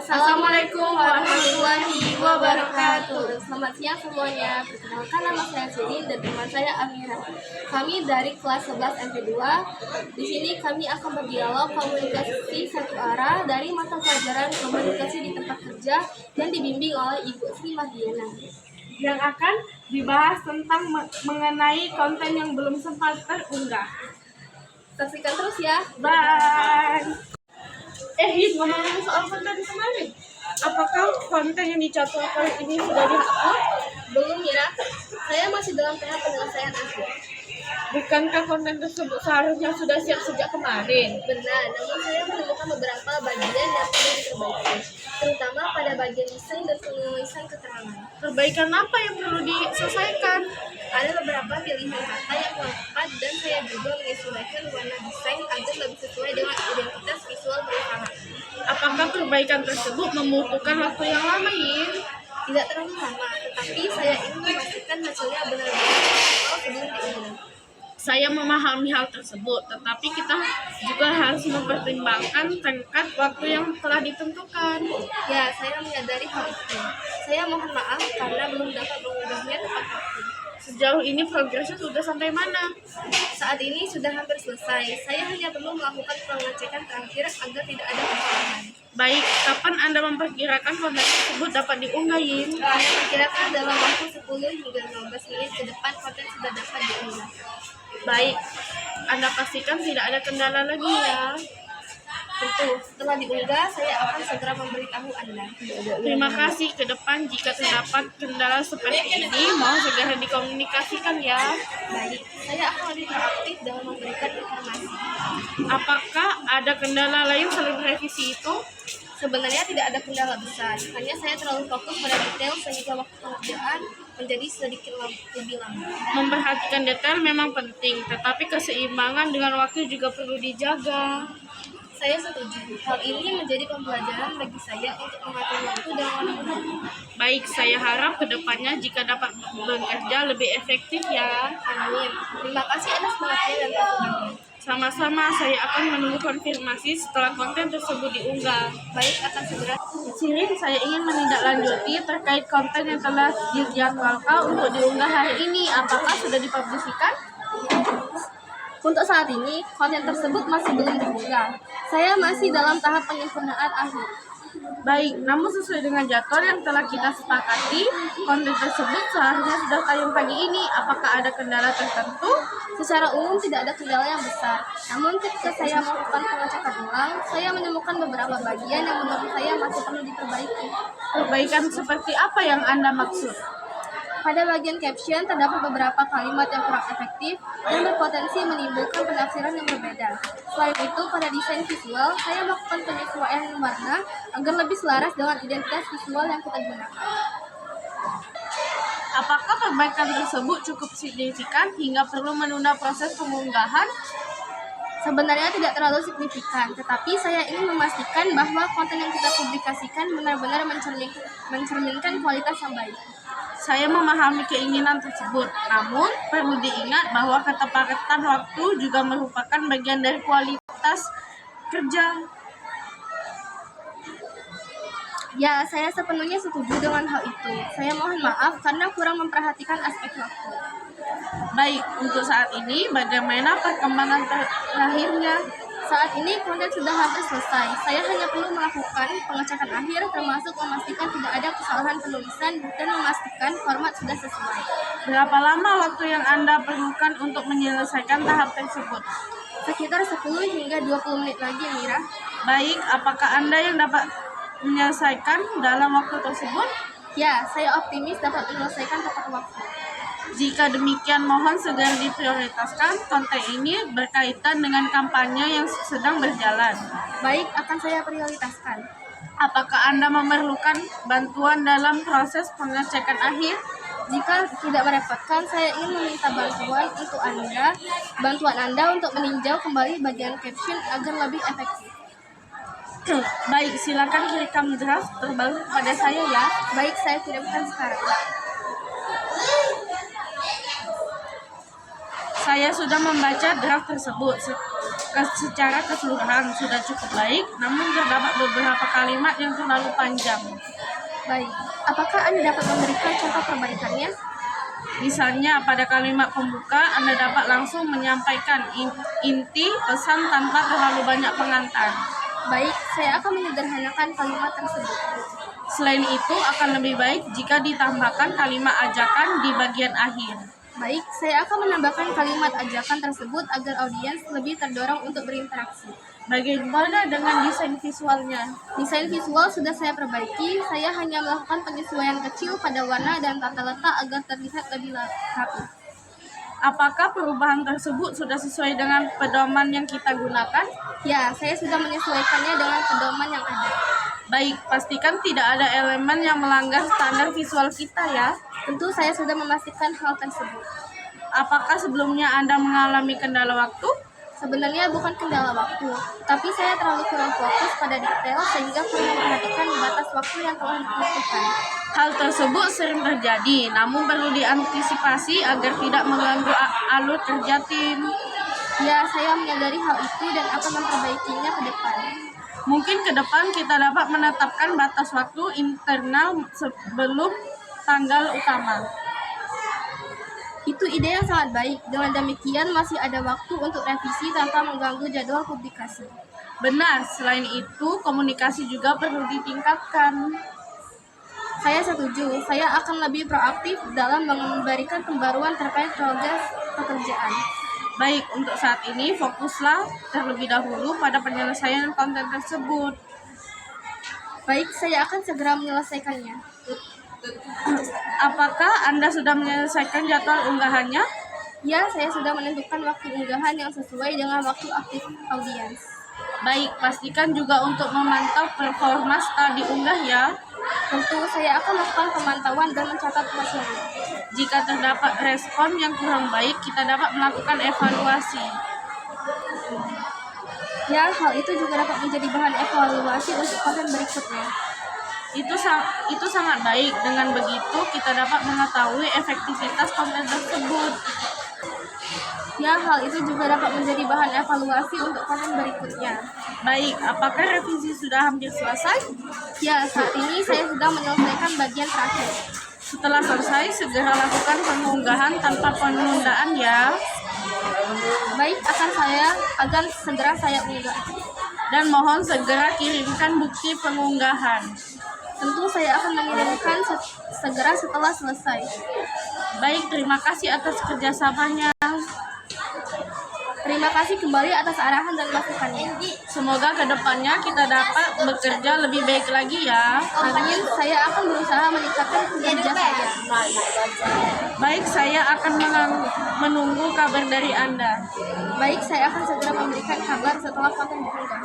Assalamualaikum warahmatullahi wabarakatuh. Selamat siang semuanya. Perkenalkan, nama saya Sirin dan teman saya Amira. Kami dari kelas 11 MP2. Di sini kami akan berdialog komunikasi satu arah dari mata pelajaran komunikasi di tempat kerja yang dibimbing oleh Ibu Sri Mardiana. Yang akan dibahas tentang mengenai konten yang belum sempat terunggah. Saksikan terus ya. Bye. Ngomongin soal konten kemarin, apakah konten yang dicatwalkan ini sudah dihapus? Belum, Mira. Saya masih dalam tahap penyelesaian akhir. Bukankah konten tersebut seharusnya sudah siap sejak kemarin? Benar, namun saya menemukan beberapa bagian yang perlu diperbaiki, terutama pada bagian desain dan penulisan keterangan. Perbaikan apa yang perlu diselesaikan? Ada beberapa pilihan kata yang kurang tepat dan saya juga menyesuaikan warna desain agar lebih sesuai dengan identitas visual perusahaan. Apakah perbaikan tersebut membutuhkan waktu yang lama, Yin? Tidak terlalu lama, tetapi saya ingin memastikan hasilnya benar-benar visual sebelum diunggah. Saya memahami hal tersebut, tetapi kita juga harus mempertimbangkan tenggat waktu yang telah ditentukan. Ya, saya menyadari hal itu. Saya mohon maaf karena belum dapat mengunggahnya tepat waktu. Sejauh ini progresnya sudah sampai mana? Saat ini sudah hampir selesai. Saya hanya perlu melakukan pengecekan terakhir agar tidak ada kesalahan. Baik, kapan Anda memperkirakan konten tersebut dapat diunggah, Yin? Saya perkirakan dalam waktu 10 hingga 15 menit ke depan konten sudah dapat diunggah. Baik, Anda pastikan tidak ada kendala lagi ya. Tentu, setelah diunggah, saya akan segera memberitahu Anda. Terima kasih. Ke depan jika terdapat kendala seperti ini, mohon segera dikomunikasikan ya. Baik, saya akan lebih proaktif dalam memberikan informasi. Apakah ada kendala lain selain revisi itu? Sebenarnya tidak ada kendala besar, hanya saya terlalu fokus pada detail sehingga waktu pengerjaan menjadi sedikit lebih lama. Memperhatikan detail memang penting, tetapi keseimbangan dengan waktu juga perlu dijaga. Saya setuju. Hal ini menjadi pembelajaran bagi saya untuk mengatur waktu dengan benar. Baik, saya harap kedepannya jika dapat bekerja lebih efektif ya. Amin. Terima kasih atas perhatian dan masukannya. Sama-sama, saya akan menunggu konfirmasi setelah konten tersebut diunggah. Baik, akan segera. Sirin, saya ingin menindaklanjuti terkait konten yang telah dijadwalkan untuk diunggah hari ini. Apakah sudah dipublikasikan? Untuk saat ini, konten tersebut masih belum diunggah. Saya masih dalam tahap penyempurnaan akhir. Baik, namun sesuai dengan jadwal yang telah kita sepakati, konten tersebut seharusnya sudah tayang pagi ini. Apakah ada kendala tertentu? Secara umum tidak ada kendala yang besar. Namun ketika saya melakukan pengecekan ulang, saya menemukan beberapa bagian yang menurut saya masih perlu diperbaiki. Perbaikan seperti apa yang Anda maksud? Pada bagian caption terdapat beberapa kalimat yang kurang efektif dan berpotensi menimbulkan penafsiran yang berbeda. Selain itu, pada desain visual, saya melakukan penyesuaian warna agar lebih selaras dengan identitas visual yang kita gunakan. Apakah perbaikan tersebut cukup signifikan hingga perlu menunda proses pengunggahan? Sebenarnya tidak terlalu signifikan, tetapi saya ingin memastikan bahwa konten yang kita publikasikan benar-benar mencerminkan kualitas yang baik. Saya memahami keinginan tersebut, namun perlu diingat bahwa ketepatan waktu juga merupakan bagian dari kualitas kerja. Ya, saya sepenuhnya setuju dengan hal itu. Saya mohon maaf karena kurang memperhatikan aspek waktu. Baik, untuk saat ini bagaimana perkembangan terakhirnya? Saat ini konten sudah hampir selesai. Saya hanya perlu melakukan pengecekan akhir, termasuk memastikan tidak ada kesalahan penulisan dan memastikan format sudah sesuai. Berapa lama waktu yang Anda perlukan untuk menyelesaikan tahap tersebut? Sekitar 10 hingga 20 menit lagi, Mira. Baik, apakah Anda yang dapat menyelesaikan dalam waktu tersebut? Ya, saya optimis dapat menyelesaikan tepat waktu. Jika demikian, mohon segera diprioritaskan. Konten ini berkaitan dengan kampanye yang sedang berjalan. Baik, akan saya prioritaskan. Apakah Anda memerlukan bantuan dalam proses pengecekan akhir? Jika tidak merepotkan, saya ingin meminta bantuan Anda untuk meninjau kembali bagian caption agar lebih efektif. Baik, silakan kirimkan draft terbaru kepada saya ya. Baik, saya kirimkan sekarang. Saya sudah membaca draft tersebut. secara keseluruhan sudah cukup baik, namun terdapat beberapa kalimat yang terlalu panjang. Baik, apakah Anda dapat memberikan contoh perbaikannya? Misalnya, pada kalimat pembuka, Anda dapat langsung menyampaikan inti pesan tanpa terlalu banyak pengantar. Baik, saya akan menyederhanakan kalimat tersebut. Selain itu, akan lebih baik jika ditambahkan kalimat ajakan di bagian akhir. Baik, saya akan menambahkan kalimat ajakan tersebut agar audiens lebih terdorong untuk berinteraksi. Bagaimana dengan desain visualnya? Desain visual sudah saya perbaiki, saya hanya melakukan penyesuaian kecil pada warna dan tata letak agar terlihat lebih rapi. Apakah perubahan tersebut sudah sesuai dengan pedoman yang kita gunakan? Ya, saya sudah menyesuaikannya dengan pedoman yang ada. Baik, pastikan tidak ada elemen yang melanggar standar visual kita ya. Tentu saya sudah memastikan hal tersebut. Apakah sebelumnya Anda mengalami kendala waktu? Sebenarnya bukan kendala waktu, tapi saya terlalu kurang fokus pada detail sehingga kurang memperhatikan batas waktu yang telah ditentukan. Hal tersebut sering terjadi, namun perlu diantisipasi agar tidak mengganggu alur kerja tim. Ya, saya menyadari hal itu dan akan memperbaikinya ke depan. Mungkin ke depan kita dapat menetapkan batas waktu internal sebelum tanggal utama. Itu ide yang sangat baik. Dengan demikian masih ada waktu untuk revisi tanpa mengganggu jadwal publikasi. Benar, selain itu komunikasi juga perlu ditingkatkan. Saya setuju. Saya akan lebih proaktif dalam memberikan pembaruan terkait progres pekerjaan. Baik, untuk saat ini fokuslah terlebih dahulu pada penyelesaian konten tersebut. Baik, saya akan segera menyelesaikannya. Apakah Anda sudah menyelesaikan jadwal unggahannya? Ya, saya sudah menentukan waktu unggahan yang sesuai dengan waktu aktif audiens. Baik, pastikan juga untuk memantau performa setelah diunggah ya. Tentu, saya akan melakukan pemantauan dan mencatat hasilnya. Jika terdapat respon yang kurang baik, kita dapat melakukan evaluasi. Ya, hal itu juga dapat menjadi bahan evaluasi untuk konten berikutnya. Itu sangat baik. Dengan begitu, kita dapat mengetahui efektivitas konten tersebut. Ya, hal itu juga dapat menjadi bahan evaluasi untuk konten berikutnya. Baik, apakah revisi sudah hampir selesai? Ya, saat ini saya sedang menyelesaikan bagian terakhir. Setelah selesai, segera lakukan pengunggahan tanpa penundaan ya. Baik, akan segera saya unggah. Dan mohon segera kirimkan bukti pengunggahan. Tentu saya akan mengirimkan segera setelah selesai. Baik, terima kasih atas kerjasamanya. Terima kasih kembali atas arahan dan masukannya. Semoga kedepannya kita dapat bekerja lebih baik lagi ya. Amin, saya akan berusaha meningkatkan kinerja saya. Baik, saya akan menunggu kabar dari Anda. Baik, saya akan segera memberikan kabar setelah konten diunggah.